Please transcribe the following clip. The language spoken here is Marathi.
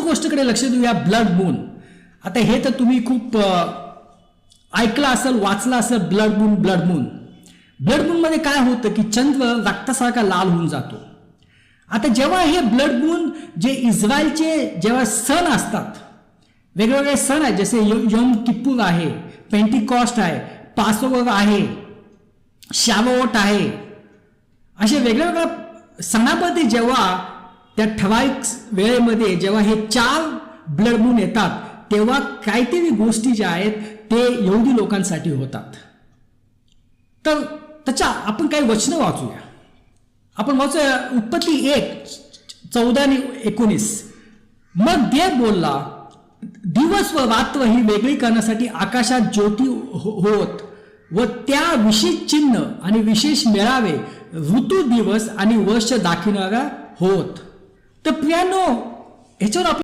गोष्टीकडे लक्ष देऊया, ब्लड मून. आता हे तर तुम्ही खूप ऐकलं असेल, वाचलं असेल, ब्लड मून. ब्लड मून मध्ये काय होतं की चंद्र रक्तासारखा लाल होऊन जातो. आता जेव्हा हे ब्लड मून जे इस्रायलचे जेव्हा सण असतात, वेगवेगळे सण आहेत, जसे योम किप्पूर आहे, पेंटिकॉस्ट आहे, पासोवर आहे, शावोट आहे, असे वेगवेगळ्या सणामध्ये जेव्हा त्या ठराविक वेळेमध्ये जेव्हा हे 4 ब्लड मून येतात, तेव्हा काहीतरी गोष्टी ज्या आहेत ते यहुदी लोकांसाठी होतात. तर त्याच्या आपण काही वचनं वाचूया. आपण वाचूया उत्पत्ती 1:14-19. मग देव बोलला, दिवस व रात्र ही वेगळी करण्यासाठी आकाशात ज्योती होत व त्या विशेष चिन्ह आणि विशेष मेळावे, ऋतू, दिवस आणि वर्ष दाखविणारा होत. तर प्रियानो, ह्याच्यावर